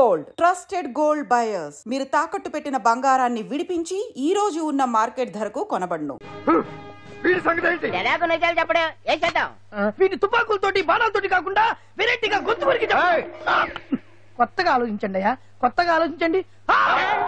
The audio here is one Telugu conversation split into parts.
Gold, trusted gold buyers. మీరు తాకట్టు పెట్టిన బంగారాన్ని విడిపించి ఈ రోజు ఉన్న మార్కెట్ ధరకు కొనబడును. చెప్పడం ఏం చేద్దాం? వీటి తుపాకులతోటి బాణాలతోటి కాకుండా వెరైటీగా గొంతు వరకు కొత్తగా ఆలోచించండి అయ్యా, కొత్తగా ఆలోచించండి.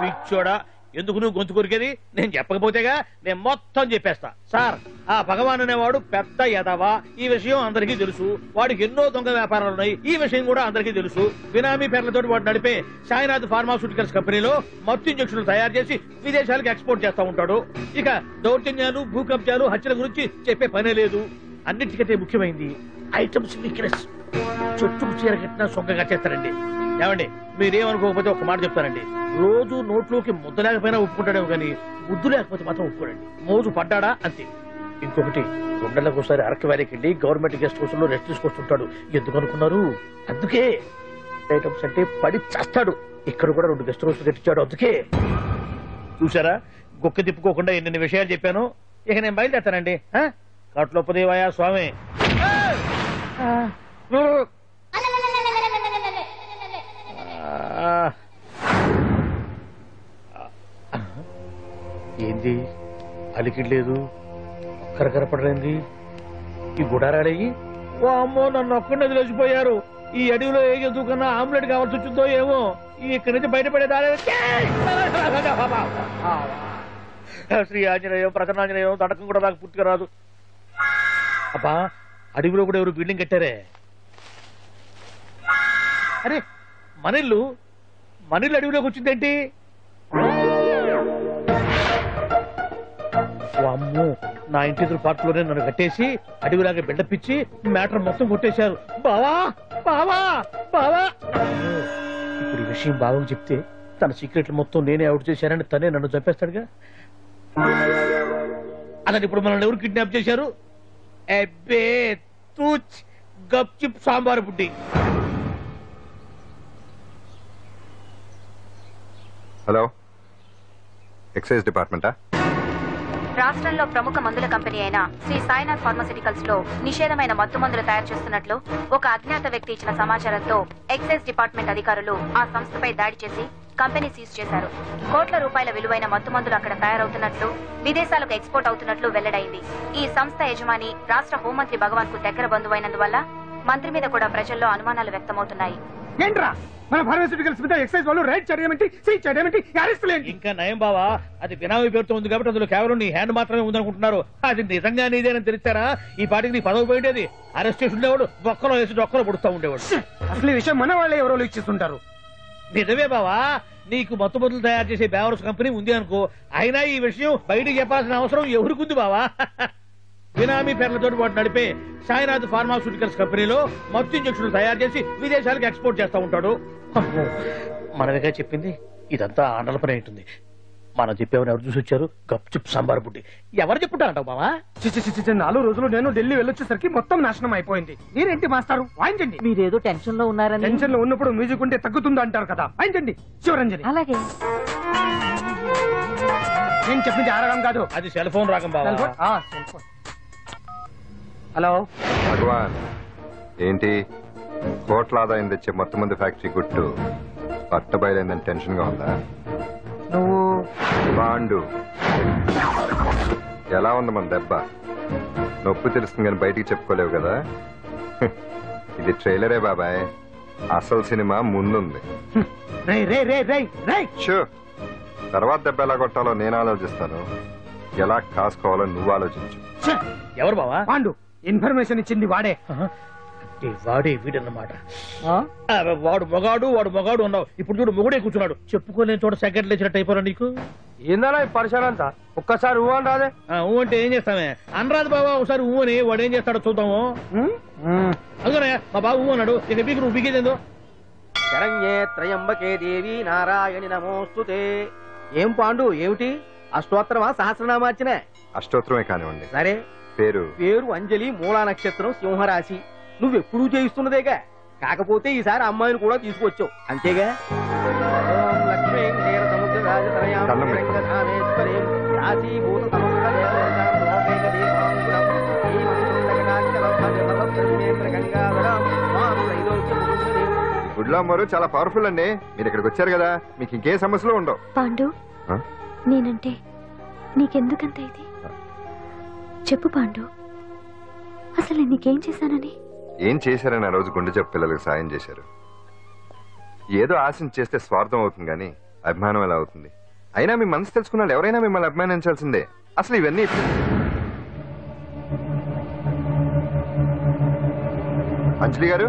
పిచ్చోడా, ఎందుకు నువ్వు గొంతు కొరికేది? నేను చెప్పకపోతేగా నేను మొత్తం చెప్పేస్తా. సార్, ఆ భగవాన్ అనేవాడు పెద్ద యదవా, ఈ విషయం అందరికీ తెలుసు. వాడికి ఎన్నో దొంగ వ్యాపారాలు ఉన్నాయి, ఈ విషయం కూడా అందరికీ తెలుసు. బినామీ పేర్లతో వాడు నడిపే సాయినాథ్ ఫార్మాస్యూటికల్స్ కంపెనీలో మత్తు ఇంజక్షన్లు తయారు చేసి విదేశాలకు ఎక్స్పోర్ట్ చేస్తా ఉంటాడు. ఇక దౌర్జన్యాలు, భూ కబ్జాలు, హత్యల గురించి చెప్పే పనే లేదు. అన్నిటికంటే ముఖ్యమైంది ఐటమ్స్ వీక్నెస్. చుట్టుకు చీర కట్టినా సొంగగా చేస్తారండి. ఏమండి, మీరేమనుకోకపోతే ఒక మాట చెప్తారండి. రోజు నోట్లోకి ముద్ద లేకపోయినా ఒప్పుకుంటాడేమో కానీ ముద్దు లేకపోతే మాత్రం ఒప్పుకోడండి. మోజు పడ్డాడా అంతే. ఇంకొకటి, రెండేళ్లకు ఒకసారి అరకు వ్యాలీకి వెళ్ళి గవర్నమెంట్ గెస్ట్ హౌస్ లో రెస్ట్ తీసుకొస్తుంటాడు. ఎందుకు అనుకున్నారు? అందుకే. ఐటమ్స్ అంటే పడి చేస్తాడు. ఇక్కడ కూడా 2 గెస్ట్ హౌస్ కట్టించాడు. అందుకే. చూసారా, గుక్క తిప్పుకోకుండా ఎన్ని విషయాలు చెప్పాను. ఇక నేను బయలుదేరుతానండి. కట్లోపదేవాయా స్వామి. ఏంది అలికిడ్లేదు, కరకరపడలేంది? ఈ గుడారాడయ్యి ఓ అమ్మో, నన్ను ఒక్కడిని వదిలేసిపోయారు. ఈ అడవిలో ఏ జంతువుకన్నా ఆమ్లెట్ కావాల్సి వచ్చిందో ఏమో. ఇక్కడి నుంచి బయటపడేదారే. శ్రీ ఆంజనేయం, ప్రసన్నాంజనేయం, తడకం కూడా నాకు పూర్తిగా రాదు. అబ్బా, అడవిలో కూడా ఎవరు బిల్డింగ్ కట్టారే? అరే, మనిల్లు అడవిలోకి వచ్చిందేంటి? అమ్మో, నా ఇంటి ఎదురు పార్ట్లోనే నన్ను కట్టేసి అడవిలాగా బిల్డపిచ్చి మ్యాటర్ మొత్తం కొట్టేశారు. బావా బావా బావా. ఇప్పుడు ఈ విషయం బావకు చెప్తే తన సీక్రెట్లు మొత్తం నేనే అవుట్ చేశానని తనే నన్ను చంపేస్తాడుగా. అలాగే ఇప్పుడు మనల్ని ఎవరు కిడ్నాప్ చేశారు? అబ్బే తూచ్, గప్చిప్ సాంబార్ బుడ్డి. హలో, ఎక్సైజ్ డిపార్ట్మెంటా? రాష్ట్రంలో ప్రముఖ మందుల కంపెనీ అయిన శ్రీ సాయినాథ్ ఫార్మాస్యూటికల్స్ లో నిషేధమైన మత్తు మందులు తయారు చేస్తున్నట్లు ఒక అజ్ఞాత వ్యక్తి ఇచ్చిన సమాచారంతో ఎక్సైజ్ డిపార్ట్మెంట్ అధికారులు ఆ సంస్థపై దాడి చేసి కంపెనీ సీజ్ చేశారు. కోట్ల రూపాయల విలువైన మత్తు మందులు అక్కడ తయారవుతున్నట్లు, విదేశాలకు ఎక్స్పోర్ట్ అవుతున్నట్లు వెల్లడైంది. ఈ సంస్థ యజమాని రాష్ట్ర హోంమంత్రి భగవాన్ కు దగ్గర బంధువైనందువల్ల మంత్రి మీద కూడా ప్రజల్లో అనుమానాలు వ్యక్తమవుతున్నాయి. ఏంట్రా మన ఫార్మాస్యూటికల్స్ మీద ఎక్సైజ్ వాళ్ళు రైడ్ చేయడమేంటి, సీజ్ చేయడమేంటి, అరెస్ట్ లేదు? ఇంకా నయం బావా, అది బినామీ పేరుతో ఉంది కాబట్టి అందులో కేవలం నీ హ్యాండ్ మాత్రమే ఉందనుకుంటున్నారు. అది నిజంగా నీదేనని తెలిసారా ఈ పాటికి నీ పదవి పోయేది. అరెస్ట్ చేసి ఉండేవాడు, బొక్కలో వేసి డొక్కలో పుడుతూ ఉండేవాడు. అసలు ఈ విషయం మన వాళ్ళే ఎవరో ఇచ్చిస్తుంటారు. నిజమే బావా, నీకు మత్తు మందులు తయారు చేసే బేవర్స్ కంపెనీ ఉంది అనుకో, అయినా ఈ విషయం బయటకు చెప్పాల్సిన అవసరం ఎవరికుంది బావా? బినామీ పేర్లతో వాడు నడిపే సాయినాథ్ ఫార్మాస్యూటికల్స్ కంపెనీలో మత్తు ఇంజక్షన్లు తయారు చేసి విదేశాలకు ఎక్స్పోర్ట్ చేస్తా ఉంటాడు. మనమేగా చెప్పింది, ఇదంతా ఆండల పని ఉంటుంది. మనం చెప్పేవని ఎవరు చూసి వచ్చారు? గప్చిప్ సాంబార్ బుడ్డి. ఎవరు చెప్పుంటారంటావు బావా? 4 రోజులు నేను ఢిల్లీ వెళ్ళొచ్చేసరికి మొత్తం నాశనం అయిపోయింది. మీరేంటి మాస్టారు, వాయించండి. మీరేదో టెన్షన్ లో ఉన్నారని. టెన్షన్ లో ఉన్నప్పుడు మ్యూజిక్ ఉంటే తగ్గుతుందా అంటారు కదా, వాయించండి. శివరంజని. అలాగే. నేను చెప్పింది ఆరగం కాదు, అది సెల్ ఫోన్ రాగం బావా. హలో భగవాన్, ఏంటి కోట్ల ఆదాయం తెచ్చే మొత్తం మంది ఫ్యాక్టరీ గుట్టు పట్టబయలైందని టెన్షన్ గా ఉందా? నువ్వు బాండు ఎలా ఉంది మన దెబ్బ? నొప్పి తెలుస్తుంది కానీ బయటికి చెప్పుకోలేవు కదా. ఇది ట్రైలరే బాబాయ్, అసలు సినిమా ముందుంది. తర్వాత దెబ్బ ఎలా కొట్టాలో నేను ఆలోచిస్తాను, ఎలా కాసుకోవాలో నువ్వు ఆలోచించు. ఎవరు బావా? పాండు. ఇన్ఫర్మేషన్ ఇచ్చింది వాడే. వాడే వీడన్నమాట. వాడు మొగాడు అన్నావు, ఇప్పుడు చూడు మొగుడే కూర్చున్నాడు. చెప్పుకోలేని చోట సెకండ్ లేచినట్టు అయిపోరా నీకు. ఏందన్నా ఈ పరిసరంతా? ఒక్కసారి ఊ అని రాదే. ఊ అంటే ఏం చేస్తామే? అనరాదు బాబా, ఒకసారి ఊ అని. వాడు ఏం చేస్తాడో చూద్దాము. అందుకనే మా బాబు ఊ అన్నాడు. ఇక మీకు నువ్వు బిగేదేందో. శరణ్యే త్రయంబకే దేవి నారాయణి నమోస్తుతే. ఏం పాండు, ఏమిటి అష్టోత్తరమా సహస్రనామార్చన? అష్టోత్తరమే కానివ్వండి. సరే, పేరు అంజలి, మూలా నక్షత్రం, సింహరాశి. నువ్వెప్పుడూ చేయిస్తున్నదేగా, కాకపోతే ఈసారి అమ్మాయిని కూడా తీసుకొచ్చావు అంతేగా. లక్ష్మీ క్షీర సముద్ర రాజతనయామేశ్వరీ రాశీభూత సమస్త గుడ్లో అమ్మవారు చాలా పవర్ఫుల్ అండి. మీరు ఇక్కడికి వచ్చారు కదా, మీకు ఇంకే సమస్యలు ఉండవు. పాండు, నేనంటే నీకెందుకంత ఇది? చెప్పు పాండు, అసలు నీకేం చేశానని? ఏం చేశారని ఆ రోజు గుండె జబ్బు పిల్లలకు సాయం చేశారు. ఏదో ఆశించి చేస్తే స్వార్థం అవుతుంది కానీ అభిమానం ఎలా అవుతుంది? అయినా మీ మనసు తెలుసుకున్నాడు ఎవరైనా మిమ్మల్ని అభిమానించాల్సిందే. అసలు ఇవన్నీ అంజలి గారు,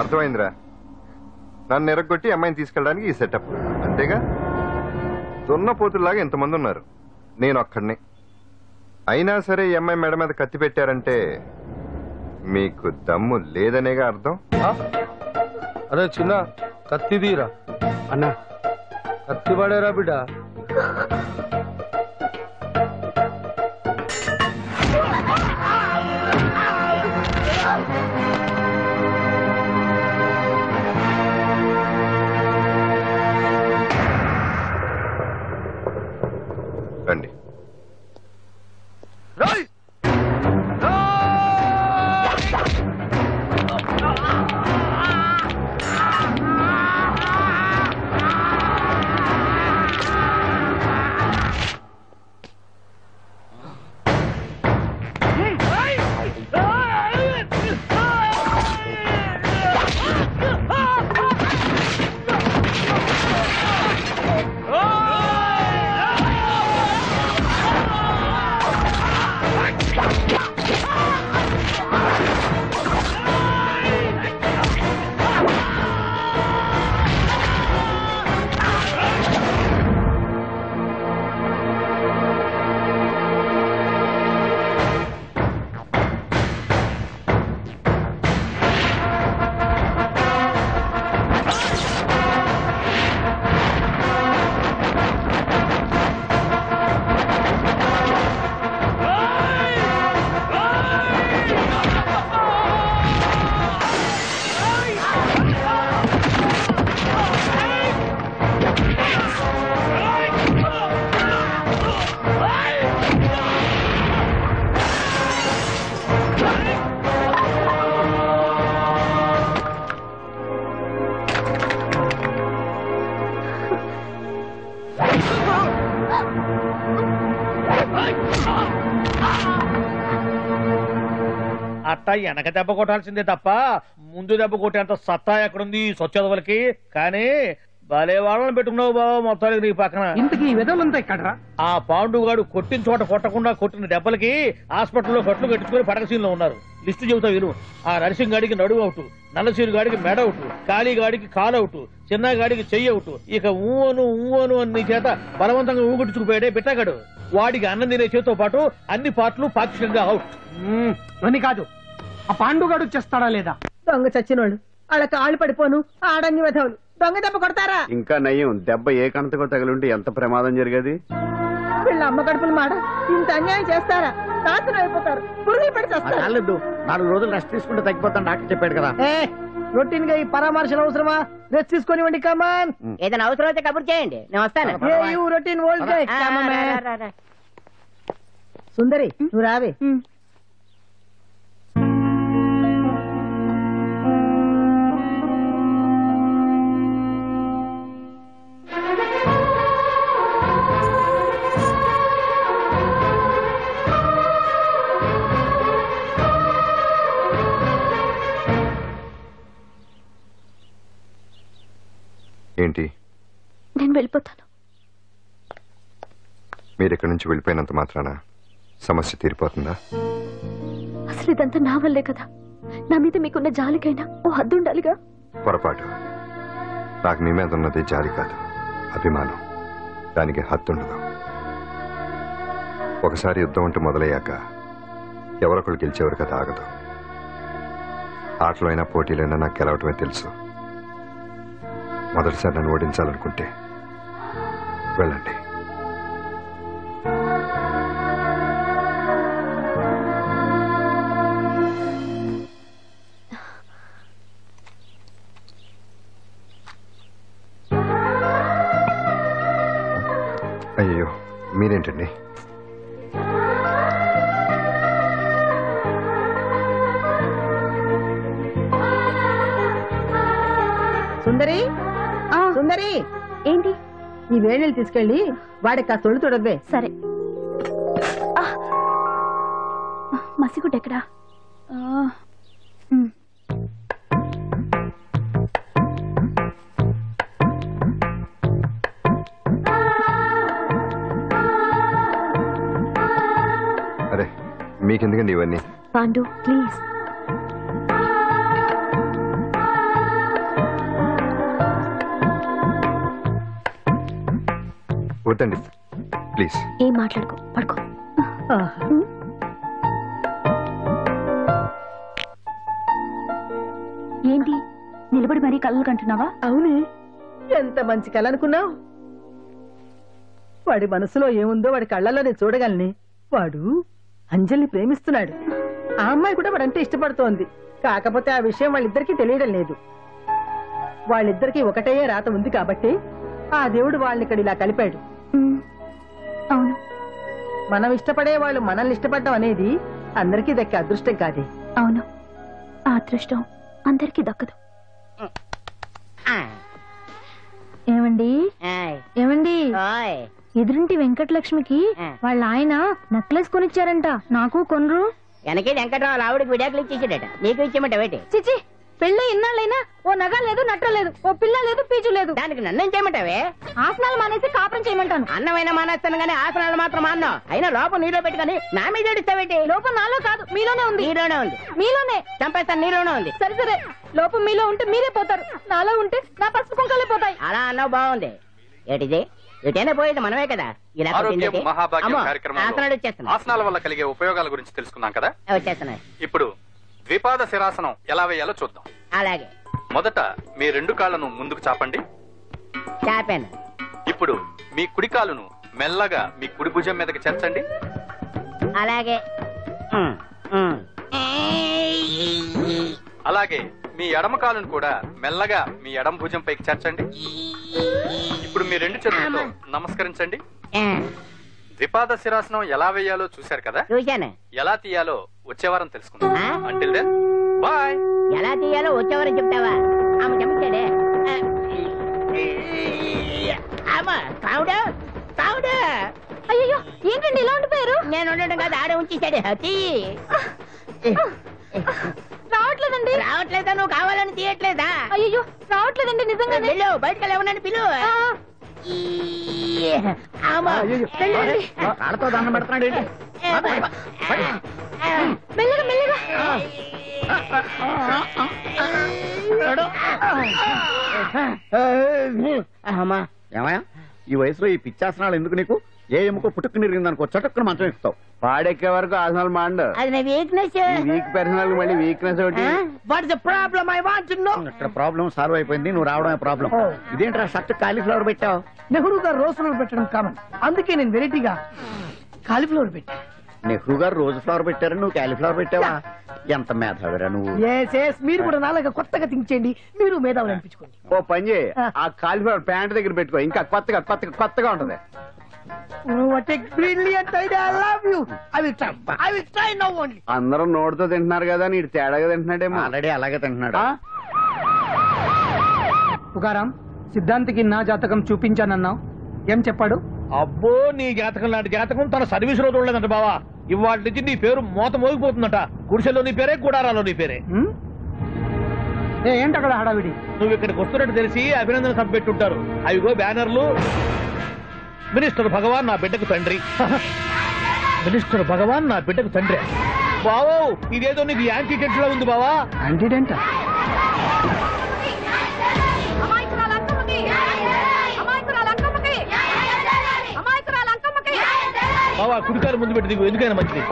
అర్థమైందిరా. నన్ను ఎరగొట్టి అమ్మాయిని తీసుకెళ్ళడానికి ఈ సెటప్ అంతేగా? దున్నపోతుల్లాగా ఎంతమంది ఉన్నారు, నేను ఒక్కడిని. అయినా సరే ఈ అమ్మాయి మెడ మీద కత్తి పెట్టారంటే మీకు దమ్ము లేదనేగా అర్థం. అరే చిన్న కత్తి తీరా అన్నా, కత్తి పడేరా బిడ్డ. రండి. అట్ట వెనక దెబ్బ కొట్టాల్సిందే తప్ప ముందు దెబ్బ కొట్టేంత సత్తా ఎక్కడుంది సొచ్చదవలకి? కానీ భలే వాళ్ళని పెట్టుకున్నావు బాబా మొత్తానికి నీ పక్కన. ఇంతకీ ఈ విధంగా ఇక్కడ ఆ పాండుగాడు కొట్టిన చోట కొట్టకుండా కొట్టిన దెబ్బలకి హాస్పిటల్లో కట్లు కట్టించుకుని పడకసీన్లో ఉన్నారు. లిస్టు చెబుతా విను. ఆ నరసింగ్ గాడికి నడువు అవుట్, నల్లసీరు గాడికి మెడ అవుట్, కాళీ గాడికి కాలు అవుట్, చిన్న గాడికి చెయ్యి అవుట్. ఇక ఊవను అని నీ చేత బలవంతంగా ఊగుట్టుకుపోయాడే బిట్టగాడు. వాడికి అన్నం తినే చేతితో పాటు అన్ని పార్ట్లు పాక్షికంగా అవుట్. అని కాదు, ఆ పాండుగాడు చేస్తాడా లేదా? దొంగ చచ్చినోళ్ళు వాళ్ళ కాళ్ళు పడిపోను ఆడన్ని విధవులు దొంగ దెబ్బ కొడతారా? ఇంకా నయ్యం, దెబ్బ ఏ కణతకో తగిలింటే ఎంత ప్రమాదం జరిగేది. వీళ్ళ అమ్మ కడుపులు మాట ఇంత అన్యాయం చేస్తారా? నాశనం అయిపోతారు, పురుగులు పడి చేస్తారు. 4 రోజులు రెస్ట్ తీసుకుంటే తగ్గిపోతాను డాక్టర్ చెప్పాడు కదా. రొటీన్ గా ఈ పరామర్శలు అవసరమా? రెస్ట్ తీసుకొని కమాన్. ఏదైనా అవసరం అయితే కబుర్ చేయండి, నేను వస్తాను. రొటీన్ ఓల్డ్ సుందరి నువ్వు రావే. ఏంటి? నేను వెళ్ళిపోతాను. మీరు ఇక్కడి నుంచి వెళ్ళిపోయినంత మాత్రాన సమస్య తీరిపోతుందా? అసలు ఇదంతా నా వల్లే కదా. నా మీద మీకున్న జాలికైనా ఓ హద్దు ఉండాలిగా. పొరపాటు. నాకు మీ మీద ఉన్నది జాలి కాదు, అభిమానం. దానికి హద్దుండదు. ఒకసారి యుద్ధం అంటూ మొదలయ్యాక ఎవరొకరు గెలిచేవారు కదా ఆగదు. ఆటలో అయినా పోటీలైనా నాకు గెలవటమే తెలుసు. మొదటిసారి నన్ను ఓడించాలనుకుంటే వెళ్ళండి. మీరేంటండి? సుందరి, సుందరి, ఏంటి? ఈ వేణీలు తీసుకెళ్ళి వాడికి ఆ తొలి తొడవే. సరే. మసిగుడ్డ ఎక్కడా? అరే మీకెందుకండి ఇవన్నీ? పాండు ప్లీజ్. వద్దండి ప్లీజ్. ఏం మాట్లాడుకో, పడుకో. ఏంటి నిలబడి మరీ కళ్ళు కంటున్నావా? అవునే, ఎంత మంచి కళ అనుకున్నావు. వాడి మనసులో ఏముందో వాడి కళ్ళల్లో నేను చూడగలని. వాడు అంజలిని ప్రేమిస్తున్నాడు. ఆ అమ్మాయి కూడా వాడంటే ఇష్టపడుతోంది. కాకపోతే ఆ విషయం వాళ్ళిద్దరికీ తెలియడం లేదు. వాళ్ళిద్దరికీ ఒకటే రాత ఉంది కాబట్టి ఆ దేవుడు వాళ్ళని ఇక్కడ ఇలా కలిపాడు. అవును, మనం ఇష్టపడే వాళ్ళు మనల్ని ఇష్టపడడం అనేది అందరికీ దక్కే అదృష్టం కాదే. అవును, ఆ అదృష్టం అందరికీ దక్కదు. ఏమండి ఏమండి, ఎదురింటి వెంకటలక్ష్మికి వాళ్ళ ఆయన నెక్లెస్ కొనిచ్చారంట. నాకు కొనరు. వెనకే వెంకట్రావు ఆవిడకి విడాకులు ఇచ్చేసాడట, నీకు ఇచ్చేమంట వేటి? చిచి, పెళ్ళి ఇన్నాళ్ళైనా ఓ నగ లేదు, నట్ర లేదు, ఓ పిల్ల లేదు, పీచు లేదు. దానికి నన్నేం చేయమంటావే? ఆసనాలు మానేసి కాపురం చేయమంటాను. అన్నమైన మానేస్తాను గానీ ఆసనాలు మాత్రం అన్నావు. అయినా లోపం నీలో పెట్టుకుని నా మీద ఏడుస్తావేటి? లోపం నాలో కాదు, మీలోనే ఉంది. నీలోనే ఉంది. మీలోనే చంపేస్తాను, నీలోనే ఉంది. సరే సరే, లోపం మీలో ఉంటే మీరే పోతారు, నాలో ఉంటే నా పసుపు కుంకాలే పోతాయి. అలా అన్నావు, బాగుంది. ఏటిది? ఎటైనా పోయేది మనమే కదా. ఇలా ఆరోగ్యం మహాభాగ్యం కార్యక్రమంలో వచ్చేస్తున్నా. ఆసనాల వల్ల కలిగే ఉపయోగాల గురించి తెలుసుకున్నాం కదా. వచ్చేస్తున్నాయి. ఇప్పుడు ద్విపాద శిరాసనం ఎలా వేయాలో చూద్దాం. అలాగే. మొదట మీ 2 కాళ్లను ముందుకు చాపండి. చాపాను. ఇప్పుడు మీ కుడి కాలును మెల్లగా మీ కుడి భుజం మీదకి చేర్చండి. అలాగే. అలాగే మీ ఎడమ కాలును కూడా మెల్లగా మీ ఎడమ భుజం పైకి చేర్చండి. ఇప్పుడు మీ 2 చేతులతో నమస్కరించండి. ద్విపాద శిరాసనం ఎలా వేయాలో చూశారు కదా. చూశాను. ఎలా తీయాలో వచ్చే వారం తెలుసుకుందాం. Until then bye. ఎలా తీయాలో వచ్చేవారని చెప్తావా? ఆమె చెప్తాడే. అయ్యో, ఏంటండి ఇలా ఉండిపోయారు? నేను ఉండడం కాదు, ఆడే ఉంచేసాడు. రావట్లేదండి. రావట్లేదా? నువ్వు కావాలని తీయట్లేదా? అయ్యో, రావట్లేదండి నిజంగా. పిలు బయటకు వెళ్ళవనని పిలు. కాళ్ళతో దండం పెడుతున్నాడు ఏంటి? మెల్లగా మెల్లగా. ఏమయ్యా, ఈ వయసులో ఈ పిచ్చాసనాలు ఎందుకు నీకు? ఏ ఎముకో పుట్టుకు నిరిగిందనుకో చటుక్కున మంచం ఎక్కుతావు. పాడెక్కే వరకు ఆసనాలు మాండు. అది నా వీక్నెస్. వీక్ పర్సనల్ మళ్ళీ వీక్నెస్ ఒకటి. What is the problem? I want to know. ఇక్కడ ప్రాబ్లం సాల్వ్ అయిపోయింది, నువ్వు రావడమే ప్రాబ్లం. ఇదేంట్రా షర్ట్ కాలీఫ్లవర్ పెట్టావు? నెహ్రూ గారు రోజ్ ఫ్లవర్ పెట్టడం కామన్, అందుకే నేను వెరైటీగా కాలీఫ్లవర్ పెట్టా. నెహ్రూ గారు రోజు ఫ్లవర్ పెట్టారు, నువ్వు కాలీఫ్లవర్ పెట్టావా? ఎంత మేధావిరా నువ్వు. మీరు కూడా నాలుగా కొత్తగా థింక్ చేయండి, మీరు మేధావులు అనిపించుకోండి. ఓ పని చేయి, ఆ కాలీఫ్లవర్ ప్యాంట్ దగ్గర పెట్టుకో, ఇంకా కొత్తగా ఉంటది. అందరూ నోటితో తింటున్నారు కదా, నీడు తేడాగా తింటున్నాడేమో. ఆల్రెడీ అలాగే తింటున్నాడు. పుకారం, సిద్ధాంతికి నా జాతకం చూపించానన్నావు, ఏం చెప్పాడు? అబ్బో, నీ జాతకం లాంటి జాతకం తన సర్వీస్ లో చూడలేదంట బావా. ఇవాళ నుంచి నీ పేరు మోత మోగిపోతుందట. గుడిసెలో నీ పేరే, గుడారాలో నీ పేరే. ఏంటి అక్కడ హడావిడి? నువ్వు ఇక్కడికి వస్తున్నట్టు తెలిసి అభినందన సభ పెట్టుంటారు. అవిగో బ్యానర్లు. మినిస్టర్ భగవాన్ నా బిడ్డకు తండ్రి. మినిస్టర్ భగవాన్ నా బిడ్డకు తండ్రి. బావో, ఇదేదో నీకు యాంటీడెంట్ లా ఉంది బావా. యాంటీడెంట్? బావా, కుడికారు ముందు పెట్టి దిగు, ఎందుకైనా మంచిది.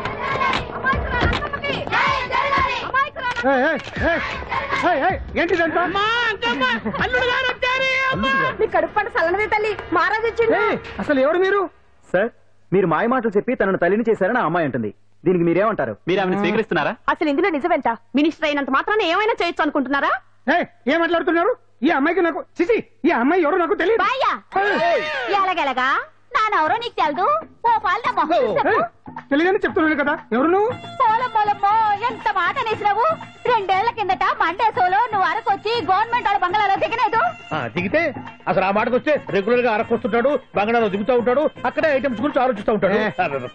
అసలు ఎవరు మీరు? సార్, మీరు మాయ మాటలు చెప్పి తనను తల్లిని చేశారని ఆ అమ్మాయి అంటుంది. దీనికి మీరేమంటారు? మీరు ఆమెను స్వీకరిస్తున్నారా? అసలు ఇందులో నిజమేంట? మినిస్టర్ అయినంత మాత్రాన ఏమైనా చేయొచ్చు అనుకుంటున్నారా? ఏం మాట్లాడుతున్నారు? ఈ అమ్మాయికి నాకు చిచి, ఈ అమ్మాయి ఎవరు నాకు తెలియదు. ఎలాగెలగా నానెవరో నీకు తెలదు ఓ పాల మొహం తెలియదని చెప్తున్నాను కదా. ఎవరు నువ్వు? పోలమ్మో ఎంత మాట అనేసినావు. 2 ఏళ్ల కిందట మండేసోలో నువ్వు అరకొచ్చి గవర్నమెంట్ వాళ్ళ బంగ్లాలో దిగలేదు. దిగితే అసలు ఆ మాటకు వస్తే రెగ్యులర్ గా అరకొస్తుంటాడు, బంగాళాలో దిగుతూ ఉంటాడు, అక్కడే ఐటమ్స్ గురించి ఆలోచిస్తూ ఉంటాడు,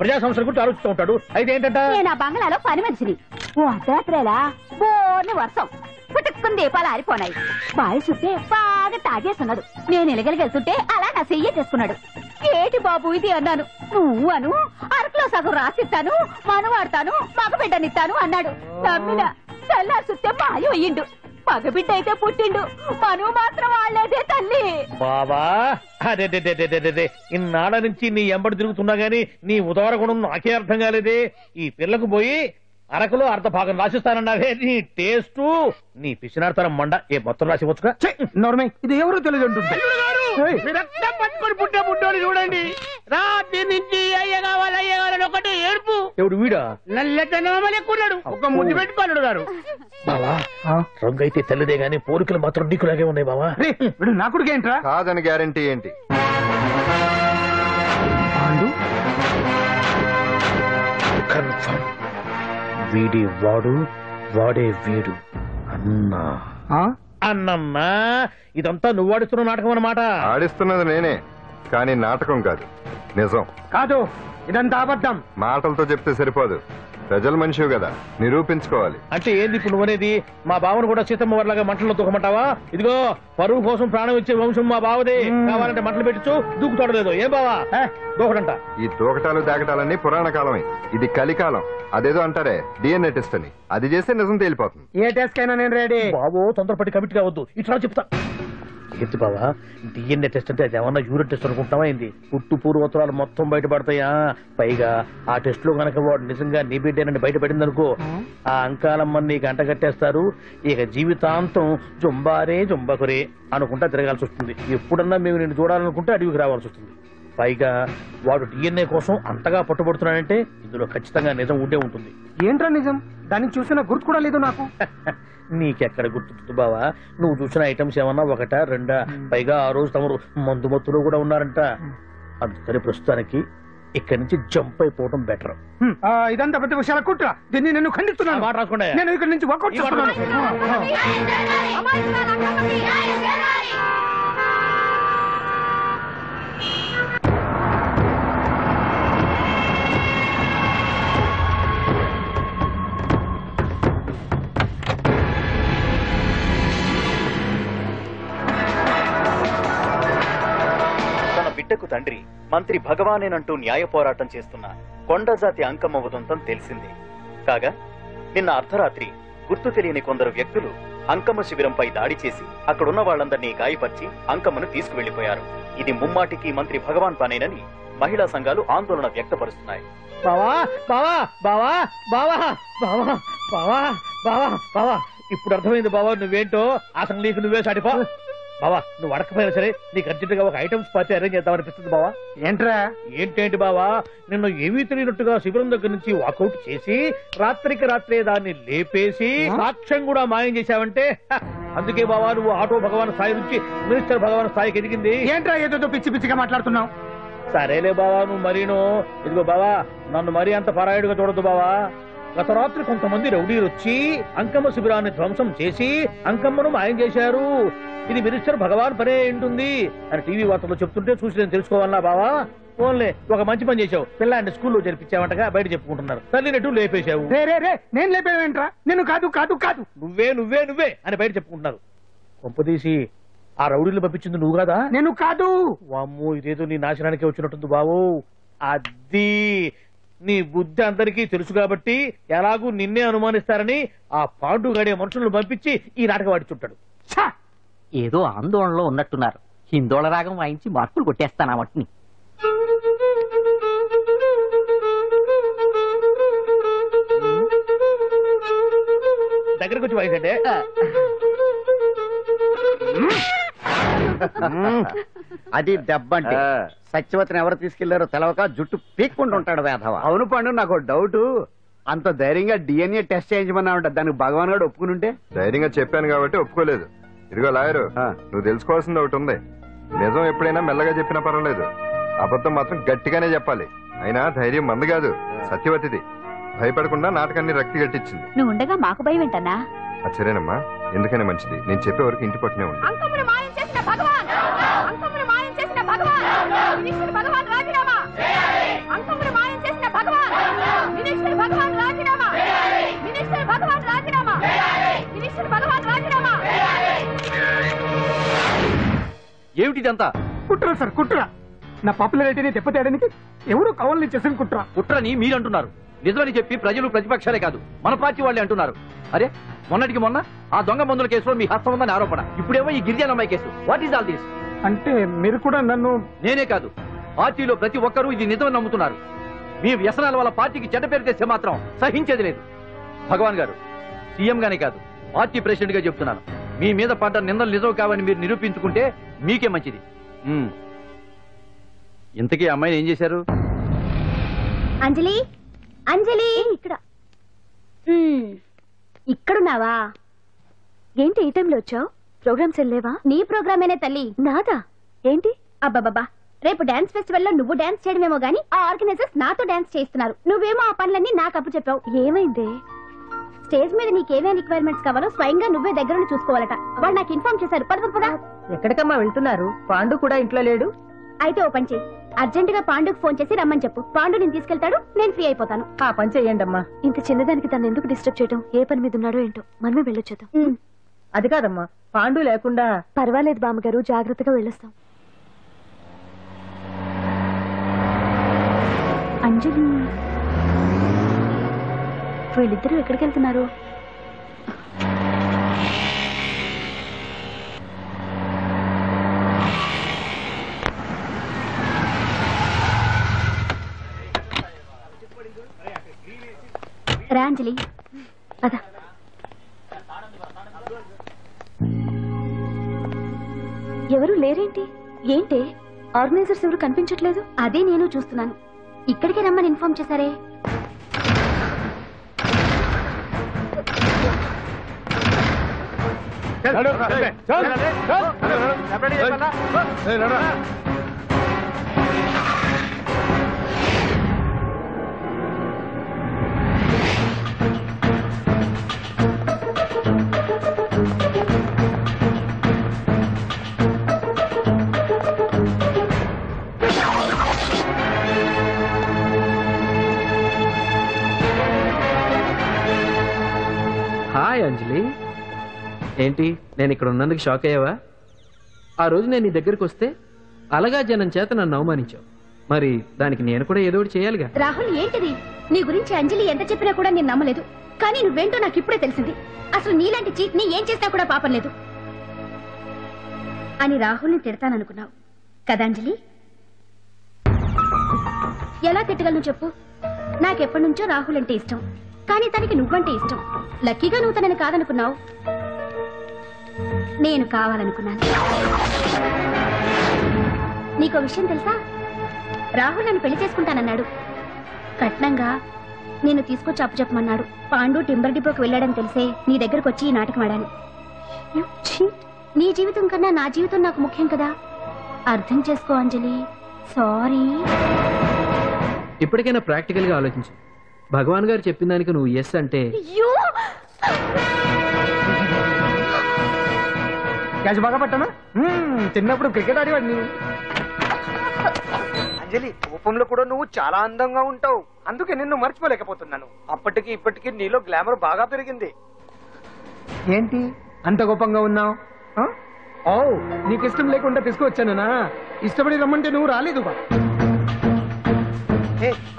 ప్రజా సంస్థల గురించి ఆలోచిస్తూ ఉంటాడు. అయితే ఏంటంటే నేను ఆ బంగ్లాలో పని మనిషిని. ఓ అర్ధరాత్రేలా బోర్ని వర్షం పుట్టుకుని దీపాలు ఆరిపోనాయి. బావి చుట్టే బాగా తాగేస్తున్నాడు. నేను ఎలగలిగెళ్తుంటే అలా నా చెయ్యి చేసుకున్నాడు. ఏటి బాబు ఇది అన్నాను. నువ్వు అను అరకులో సగం రాసిస్తాను, మనవాడతాను, మగబిడ్డనిస్తాను అన్నాడు. నమ్మిన తెల్లారి చుట్టే మాయం అయ్యిండు. మగబిడ్డ అయితే పుట్టిండు, మనువు మాత్రం వాళ్ళేదే తల్లి. బాబా అదే ఇన్నాళ్ళ నుంచి నీ ఎంబడి తిరుగుతున్నా గానీ నీ ఉదార గుణం నాకే అర్థం కాలేదే. ఈ పిల్లకు పోయి అరకులో అర్ధ భాగం రాసిస్తానన్నావే. నీ టేస్ట్ నీ పిచ్చినాడతనం మండ ఏ మొత్తం రాసివచ్చుగా. నోర్మే ఇది ఎవరో తెలియదు అంటుంది. రక్తం పట్టుకొని పుట్టే పుట్టోని చూడండి. రాత్రి నుంచి అయ్య కావాలని ఒకటి ఏడుపు. ఎవడు వీడా? నల్లెట్టనమని ఎక్కున్నాడు. ఒక ముద్దు పెట్టుకున్నాడు గారు. బావా రంగు అయితే తెల్లదే గానీ పోలికలు మాత్రం నీకులాగే ఉన్నాయి బావా. వీడు నా కొడుకు ఏంట్రా? కాదని గ్యారంటీ ఏంటి? కన్ఫర్మ్ వీడి వాడు, వాడే వీడు. అన్నా అన్నమ్మా ఇదంతా నువ్వు ఆడిస్తున్న నాటకం అన్నమాట. ఆడిస్తున్నది నేనే, కానీ నాటకం కాదు, నిజం కాదు. ఇదంతా అబద్ధం. మాటలతో చెప్తే సరిపోదు, ప్రజల మనిషివి కదా, నిరూపించుకోవాలి. అంటే ఏంది ఇప్పుడు నువ్వనేది? మా బావను కూడా సీతమ్మ వారిలాగా మంటల్లో దూకమంటావా? ఇదిగో పరువు కోసం ప్రాణం ఇచ్చే వంశం మా బావదే. కావాలంటే మంటలు పెట్టచ్చు, దూకుతాడలేదు. ఏం బావా దూకడంట? ఈ దూకటాలు దాకటాలన్నీ పురాణ కాలమే, ఇది కలికాలం. అదేదో అంటారే డిఎన్ఏ టెస్ట్ అని, అది చేస్తే నిజం తేలిపోతుంది. ఏ టెస్ట్ కైనా నేను రెడీ. బాబో తొందరపడి కమిట్ కావద్దు, ఇట్లా చెప్తా. ఏంటి బావా డిఎన్ఏ టెస్ట్ అంటే అది ఏమన్నా యూరిన్ టెస్ట్ అనుకుంటావా? ఏంది పుట్టు పూర్వోత్తరాలు మొత్తం బయటపడతాయా? పైగా ఆ టెస్ట్ లో గనక వాడు నిజంగా నీ బిడ్డేనని బయటపడింది అనుకో, ఆ అంకాలమ్మని నీకు అంట కట్టేస్తారు. ఇక జీవితాంతం జుంబారే జుంబకురే అనుకుంటా తిరగాల్సి వస్తుంది. ఎప్పుడన్నా మేము నిన్ను చూడాలనుకుంటే అడవికి రావాల్సి వస్తుంది. పైగా వాడు డిఎన్ఏ కోసం అంతగా పట్టుబడుతున్నాడంటే ఇందులో ఖచ్చితంగా నిజం ఉండే ఉంటుంది. ఏంట్రా నిజం? దాన్ని చూసిన గుర్తు కూడా లేదు నాకు. నీకెక్కడ గుర్తుంటుంది బావా? నువ్వు చూసిన ఐటమ్స్ ఏమన్నా ఒకటా రెండా? పైగా ఆ రోజు తమరు మందు మత్తులో కూడా ఉన్నారంట. అందుకని ప్రస్తుతానికి ఇక్కడి నుంచి జంప్ అయిపోవడం బెటర్. ఇదంతా పెద్ద విషయాల కుట్ర. దీన్ని నేను ఖండిస్తున్నాను. మాట రాసుకుంటా. నేను ఇక్కడి నుంచి వర్కౌట్ చేస్తున్నాను. బిడ్డకు తండ్రి మంత్రి భగవానేనంటూ న్యాయ పోరాటం చేస్తున్న కొండజాతి అంకమ్మ ఉదంతం తెలిసింది. కాగా నిన్న అర్ధరాత్రి గుర్తు తెలియని కొందరు వ్యక్తులు అంకమ్మ శిబిరంపై దాడి చేసి అక్కడున్న వాళ్ళందరినీ గాయపరిచి అంకమ్మను తీసుకువెళ్లిపోయారు. ఇది ముమ్మాటికి మంత్రి భగవాన్ పనేనని మహిళా సంఘాలు ఆందోళన వ్యక్తపరుస్తున్నాయి. బావా బావా బావా బావా బావా బావా బావా బావా ఇప్పుడు అర్థమైంది బావా నువ్వేంటో. అసలు నీకు నువ్వే సాటిపో బావా. నువ్వు అడకపోయినా సరే నీకు అర్జెంట్ గా ఒక ఐటమ్స్ పార్టీ అరేంజ్ చేద్దామనిపిస్తుంది బావా. ఏంట్రా? ఏంటేంటి బావా, నిన్ను ఏమీ తెలియనట్టుగా శిబిరం దగ్గర నుంచి వాకౌట్ చేసి రాత్రికి రాత్రే దాన్ని లేపేసి సాక్ష్యం కూడా మాయం చేశావంటే అందుకే బావా నువ్వు ఆటో భగవాన్ స్థాయి నుంచి మినిస్టర్ భగవాన్ స్థాయికి ఎదిగింది. ఏంట్రా ఏదో పిచ్చి పిచ్చిగా మాట్లాడుతున్నావు? సరేలే బావా నువ్వు మరీను. ఇదిగో బావా నన్ను మరీ అంత పరాయుడుగా చూడద్దు బావా. గత రాత్రి కొంతమంది రౌడీలు వచ్చి అంకమ్మ శిబిరాన్ని ధ్వంసం చేసి అంకమ్మను మాయం చేశారు. ఇది మినిస్టర్ భగవాన్ పనే ఉంటుంది అని టీవీ వార్తల్లో చెప్తుంటే చూసి నేను తెలుసుకోవాలా బావా? ఓన్లే ఒక మంచి పని చేశావు, పిల్లాన్ని స్కూల్లో జరిపించావంటగా బయట చెప్పుకుంటున్నారు. తల్లినట్టు లేపేశావు. నేను లేపేవేంట్రా? నేను కాదు కాదు కాదు నువ్వే నువ్వే నువ్వే అని బయట చెప్పుకుంటున్నారు. కొంపదీసి ఆ రౌడీలు పంపించింది నువ్వు కదా? నేను కాదు. వామ్మో ఇదేదో నీ నాశనానికి వచ్చినట్టుంది బావు. అది నీ బుద్ధి అందరికీ తెలుసు కాబట్టి ఎలాగూ నిన్నే అనుమానిస్తారని ఆ పాండు గడే మనుషులను పంపించి ఈ నాటకం వాడిచుంటాడు. ఏదో ఆందోళనలో ఉన్నట్టున్నారు. హిందోళ రాగం వాయించి మార్కులు కొట్టేస్తాను ఆ మట్టిని. దగ్గరకు వచ్చి వాయించండి. అది దెబ్బంటే సత్యవతిని ఎవరు తీసుకెళ్లారో తెలవక జుట్టు పీక్కుంటూ ఉంటాడు వేధవ. అవును పండు, నాకు డౌట్. అంత ధైర్యంగా డిఎన్ఏ టెస్ట్ చేయించమన్నా ఉంటా, దానికి భగవాన్ గారు ఒప్పుకునుంటే? ధైర్యంగా చెప్పాను కాబట్టి ఒప్పుకోలేదు. ఇదిగో లాయరు, నువ్వు తెలుసుకోవాల్సింది ఒకటి ఉంది. నిజం ఎప్పుడైనా మెల్లగా చెప్పినా పర్వాలేదు, అబద్ధం మాత్రం గట్టిగానే చెప్పాలి. అయినా ధైర్యం మంది కాదు, సత్యవతిది. భయపడకుండా నాటకాన్ని రక్తి గట్టించింది. నువ్వు ఉండగా మాకు భయం ఏంటన్నా? సరేనమ్మా, ఎందుకనే మంచిది. నేను చెప్పే వరకు ఇంటి పట్టునే ఉంది. ఏమిటిదంతా? కుట్ర సార్, కుట్ర. నా పాపులారిటీని దెబ్బతేయడానికి ఎవరు కావాలని చేసిన కుట్ర. కుట్రని మీరంటున్నారు. నిజమని చెప్పి ప్రజలు ప్రతిపక్షాలే కాదు మన పార్టీ వాళ్ళే అంటున్నారు. అరే మొన్నటికి మొన్న ఆ దొంగ మందుల కేసులో మీ హస్తం ఉందని ఆరోపణ, ఇప్పుడేమో ఈ గిరిజనమ్మాయి కేసు. What is all this? అంటే మీరు కూడా నన్ను... నేనే కాదు, పార్టీలో ప్రతి ఒక్కరూ ఇది నిజమని నమ్ముతున్నారు. మీ వ్యసనాల వల్ల పార్టీకి చెడ్డ పేరు తెస్తే మాత్రం సహించేది లేదు. భగవాన్ గారు, సీఎం గానే కాదు పార్టీ ప్రెసిడెంట్ గా చెప్తున్నాను, మీ మీద పడ్డ నిందలు నిజం కావని మీరు నిరూపించుకుంటే మీకే మంచిది. ఇంతకీ అమ్మాయిని ఏం చేశారు? అంజలి, అంజలి, ఇక్కడున్నావా? ఏంటి ఈ టైంలో వచ్చావు? ప్రోగ్రామ్స్ వెళ్ళేవా? నీ ప్రోగ్రామేనే తల్లి. నాదా? ఏంటి? అబ్బాబాబా, రేపు డాన్స్ ఫెస్టివల్ లో నువ్వు డాన్స్ చేయడమేమో గానీ ఆ ఆర్గనైజర్స్ నాతో డాన్స్ చేస్తున్నారు. నువ్వేమో ఆ పనులన్నీ నాకు అప్పు చెప్పావు. ఏమైంది? స్టేజ్ మీద నీకేమేం రిక్వైర్మెంట్స్ కావాలో స్వయంగా నువ్వే దగ్గరుండి చూసుకోవాలట. వాళ్ళు నాకు ఇన్ఫార్మ్ చేశారు. పద. ఎక్కడికమ్మా వెళ్తున్నారు? పాండు కూడా ఇంట్లో లేడు. అయితే ఓ పని చేయి, అర్జెంట్ గా పాండుకు ఫోన్ చేసి రమ్మని చెప్పు. పాండు నేను తీసుకెళ్తాడు, నేను ఫ్రీ అయిపోతాను. ఆ పని చెయ్యండి అమ్మా. ఇంత చిన్నదానికి తను ఎందుకు డిస్టర్బ్ చేయడం? ఏ పని మీద ఉన్నాడో ఏంటో, మనమే వెళ్ళొచ్చేద్దాం. అది కాదమ్మా, పాండు లేకుండా... పర్వాలేదు బామ్మగారు, జాగ్రత్తగా వెళ్ళొస్తాం. అంజలి, వీళ్ళిద్దరూ ఎక్కడికి వెళ్తున్నారు? రా అంజలి, అదా. ఎవరు లేరేంటి? ఏంటి ఆర్గనైజర్స్ ఎవరు కనిపించట్లేదు? అదే నేను చూస్తున్నాను. ఇక్కడికే రమ్మని ఇన్ఫార్మ్ చేశారే. హాయ్ అంజలి, ఏంటి నేను ఇక్కడ ఉన్నందుకు షాక్ అయ్యావా? ఆ రోజు నేను నీ దగ్గరికి వస్తే అలగా జనం చేత నన్ను అవమానించావు. మరి దానికి నేను కూడా ఏదో ఒకటి చేయాలిగా. రాహుల్, ఏంటిది? నీ గురించి అంజలి ఎంత చెప్పినా కూడా నేను నమ్మలేదు. కానీ నువ్వేంటో నాకు ఇప్పుడే తెలిసింది. అసలు నీలాంటి చీట్ ని ఏం చేసినా కూడా పాపం లేదు అని రాహుల్ని తిడతాననుకున్నావు కదా అంజలి? ఎలా తిట్టగలను చెప్పు? నాకెప్పటి నుంచో రాహుల్ అంటే ఇష్టం, కానీ తనకి నువ్వంటే ఇష్టం. లక్కీగా నువ్వు తనని కాదనుకున్నావు, నేను కావాలనుకున్నాను. నీకో విషయం తెలుసా? రాహుల్ నన్ను పెళ్లి చేసుకుంటానన్నాడు. కట్నంగా నేను తీసుకొచ్చి అప్పు చెప్పమన్నాడు. పాండు టింబర్ డిపోకి వెళ్ళాడని తెలిసే నీ దగ్గరకు వచ్చి ఈ నాటకం ఆడాను. నీ జీవితం కన్నా నా జీవితం నాకు ముఖ్యం కదా, అర్థం చేసుకో అంజలి. సారీ. ఇప్పటికైనా ప్రాక్టికల్ గా ఆలోచించు. భగవాన్ గారు చెప్పిన దానికి నువ్వు ఎస్ అంటే... క్యాచ్ బాగా పట్టానా? చిన్నప్పుడు క్రికెట్ ఆడేవాడిని. అంజలి, కోపంలో కూడా నువ్వు చాలా అందంగా ఉంటావు. అందుకే నిన్ను మర్చిపోలేకపోతున్నాను. అప్పటికి ఇప్పటికి నీలో గ్లామర్ బాగా పెరిగింది. ఏంటి అంత కోపంగా ఉన్నావు? ఓ, నీకు ఇష్టం లేకుండా తీసుకువచ్చానా? ఇష్టపడి రమ్మంటే నువ్వు రాలేదు.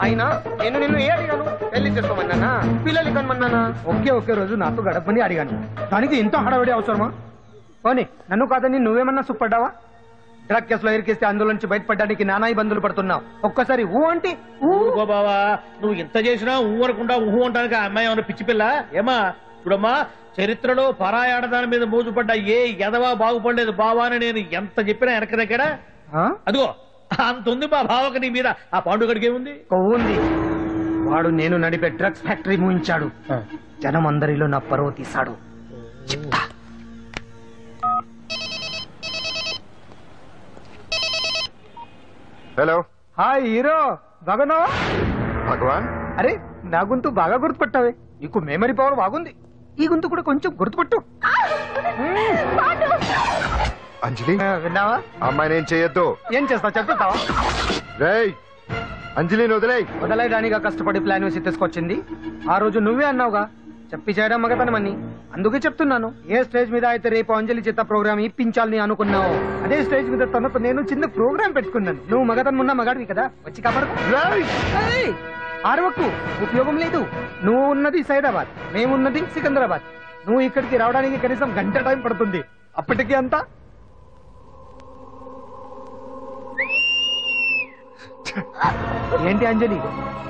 అయినా నేను నిన్ను ఏ అడిగాను? పెళ్లి చేసుకోమన్నానా, పిల్లలు కనమన్నానా? ఒకే రోజు నాతో గడపని అడిగాను. దానికి ఇంత హడావిడి అవసరమా? పోనీ నన్ను కాదని నువ్వేమన్నా సుప్పడ్డావా? డ్రగ్ కేసులో ఇరికిస్తే అందులో నుంచి బయటపడడానికి నానా ఇబ్బందులు పడుతున్నావు. ఒక్కసారి ఊ అంటే ఊరుకో బావా, నువ్వు ఇంత చేసినా ఊ అనకుండా ఊహు అంటానికి ఆ అమ్మాయి ఏమన్నా పిచ్చి పిల్ల? ఏమా చూడమ్మా, చరిత్రలో పరాయాడదాని మీద మోజుపడ్డ ఏ ఎదవా బాగుపడలేదు బావా అని నేను ఎంత చెప్పినా వెనక దగ్గర అదిగో అంత ఉంది మా బావకి నీ మీద. ఆ పాండుగడికి ఏముంది? ఉంది. వాడు నేను నడిపే డ్రగ్స్ ఫ్యాక్టరీ మూయించాడు. జనం అందరిలో నా పరువు తీశాడు. చెప్తా. హలో. హాయ్ హీరో, బాగున్నావా? భగవాన్, అరే నా గొంతు బాగా గుర్తుపట్టావే. నీకు మెమరీ పవర్ బాగుంది. ఈ గొంతు కూడా కొంచెం గుర్తుపట్టు. అంజలి విన్నావా? అమ్మాయి నేను చేయొద్దు. ఏం చేస్తావు చెప్తావా? రేయ్ అంజలిని వదిలేయ్. వదలైదానిగా కష్టపడి ప్లాన్ వేసి తీసుకొచ్చింది. ఆ రోజు నువ్వే అన్నావుగా చెప్పి చేయడం మగతనమని. అందుకే చెప్తున్నాను, ఏ స్టేజ్ మీద అయితే రేపు అంజలి చేత ప్రోగ్రామ్ ఇప్పించాలని అనుకున్నావు, అదే స్టేజ్ మీద తనకు నేను చిన్న ప్రోగ్రామ్ పెట్టుకున్నాను. నువ్వు మగతనం ఉన్న మగాడివి కదా, వచ్చి కాపాడు. ఆరవకు, ఉపయోగం లేదు. నువ్వు ఉన్నది సైదాబాద్, మేమున్నది సికింద్రాబాద్. నువ్వు ఇక్కడికి రావడానికి కనీసం గంట టైం పడుతుంది. అప్పటికి అంతా ఏంటి అంజలి,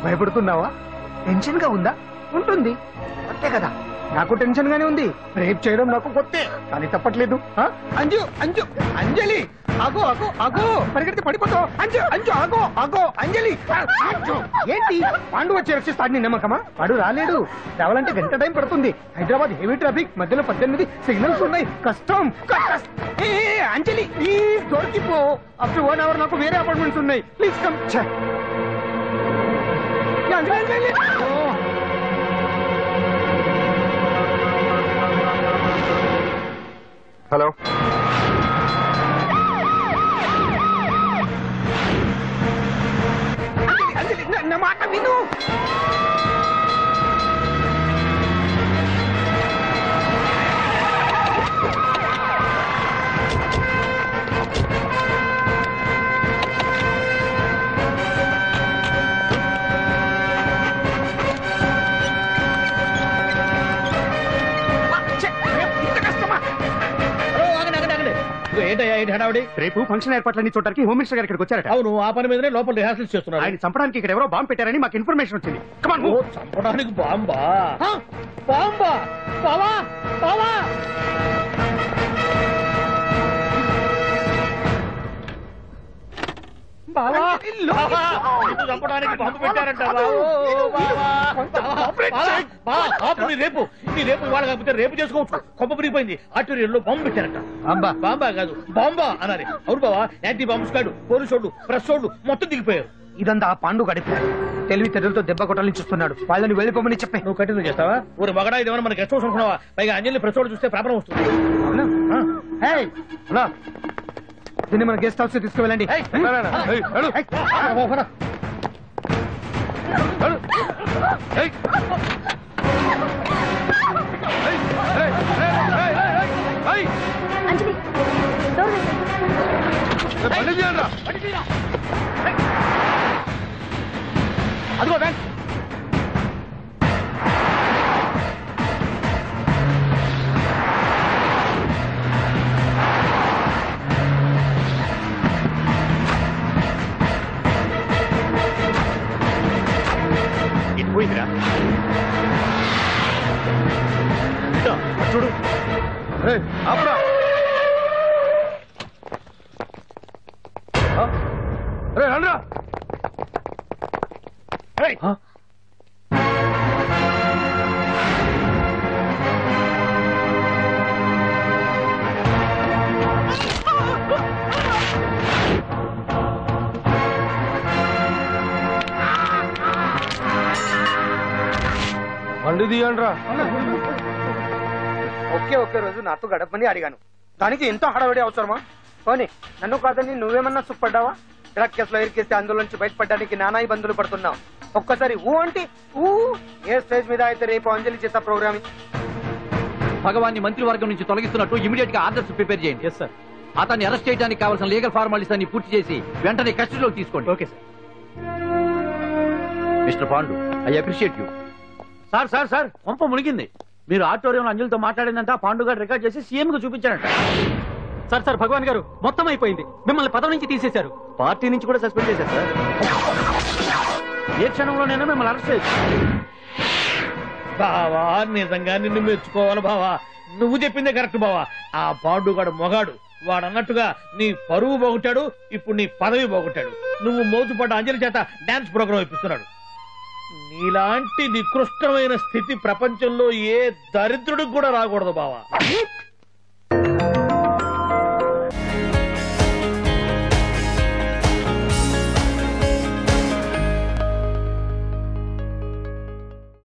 భయపడుతున్నావా? టెన్షన్ గా ఉందా? ఉంటుంది, అంతే కదా. నాకు టెన్షన్ గానే ఉంది. రేప్ చేయడం నాకు కొత్తే, కానీ తప్పట్లేదు. అంజు అంజు అంజలి, ఆగో ఆగో ఆగో, పరిగెడితే పడిపోతావు. అంజు అంజు ఆగో ఆగో అంజలి. ఏంటి పాండు వచ్చి రక్షిస్తాడు నీ నమ్మకమా? వాడు రాలేడు. రావాలంటే గంట టైం పడుతుంది. హైదరాబాద్ హెవీ ట్రాఫిక్, మధ్యలో 18 సిగ్నల్స్ ఉన్నాయి, కష్టం. అంజలి ప్లీజ్ దొరికిపో. అప్ టు 1 hour నాకు వేరే అపార్ట్మెంట్స్ ఉన్నాయి. Please come. హలో. నా మాట విను. రేపు ఫంక్షన్ ఏర్పాట్లన్నీ చూడడానికి హోమ్ మినిస్టర్ గారు ఇక్కడికి వచ్చారట. అవును, ఆ పని మీదనే లోపల రిహార్సల్స్ చేస్తున్నారు. ఆయన చంపడానికి ఇక్కడ ఎవరో బాంబు పెట్టారని మాకు ఇన్ఫర్మేషన్ వచ్చింది. చంపడానికి బాంబా? బాంబా? బావా బావా, చంపడానికి బాంబు పెట్టారంట. రేపు ఇవాళ కాకపోతే రేపు చేసుకోవచ్చు. కొమ్మ పిరిగిపోయింది. ఆర్టీరియల్లో బాంబు పెట్టారంట. బాంబా కాదు, బాంబా అనాలి. అవును బావా, యాంటీ బాంబ్ స్క్వాడ్, పోలీసు వాళ్ళు, ప్రెస్ వాళ్ళు మొత్తం దిగిపోయారు. ఇదంతా ఆ పాండు గడిపారు. తెలివి తెరులతో దెబ్బ కొట్టాలని చూస్తున్నాడు. వాళ్ళని వెళ్ళిపోమని చెప్పే. నువ్వు కంటిన్యూ చేస్తావా? ఊరు మగడా ఇదేమన్నా మనకి గెస్ట్ హౌస్ అనుకున్నావా? పైగా అంజలి ప్రెస్ వాళ్ళు చూస్తే ప్రాబ్లం వస్తుంది. దీన్ని మన గెస్ట్ హౌస్ తీసుకువెళ్ళండి. అంజలి అదిగో బ్యాంక్. ఇది పోయిందిరా. చూడు ఆపురా. రండ్రా. బండి తీయండ్రా. ఒకే రోజు నాతో గడపని అడిగాను, దానికి ఎంత హడావిడి అవసరమా? పోనీ నన్ను కాదని నువ్వేమన్నా సుప్పడ్డావా? డ్రగ్ కేసులో ఇరికేస్తే అందులో నుంచి బయటపడడానికి నానా ఇబ్బందులు పడుతున్నావు. ఒక్కసారి ఊ అంటే ఊ. ఏ స్టేజ్ మీద అయితే రేపు అంజలి చేత ప్రోగ్రామ్ భగవాన్ని మంత్రివర్గం నుంచి తొలగిస్తున్నట్టు ఇమీడియట్ గా ఆర్డర్స్ ప్రిపేర్ చేయండి. సార్, అతన్ని అరెస్ట్ చేయడానికి కావాల్సిన లీగల్ ఫార్మాలిటీస్ అన్ని పూర్తి చేసి వెంటనే కస్టడీలోకి తీసుకోండి. Okay sir. Mister Pandu, I appreciate you. Sir sir sir, పంప మునిగింది. మీరు ఆడిటోరియంలో అంజలితో మాట్లాడిందంట పాండు గారు రికార్డ్ చేసి సీఎం కు చూపించారంట. సార్ సార్, భగవాన్ గారు మొత్తం అయిపోయింది. మిమ్మల్ని పదవి నుంచి తీసేశారు. పార్టీ నుంచి కూడా సస్పెండ్ చేశారు సార్. ఏ క్షణంలోనైనా మిమ్మల్ని అరెస్ట్ చేయొచ్చు. బావా, నిజంగా నిన్ను మెచ్చుకోవాలి బావా. నువ్వు చెప్పిందే కరెక్ట్ బావా. ఆ పాండుగాడు మొగాడు. వాడు అన్నట్టుగా నీ పరువు పోగొట్టాడు, ఇప్పుడు నీ పదవి పోగొట్టాడు. నువ్వు మోజుపడ్డ అంజలి చేత డాన్స్ ప్రోగ్రాం ఇప్పిస్తున్నాడు. నీలాంటి నికృష్టమైన స్థితి ప్రపంచంలో ఏ దరిద్రుడికి కూడా రాకూడదు బావా.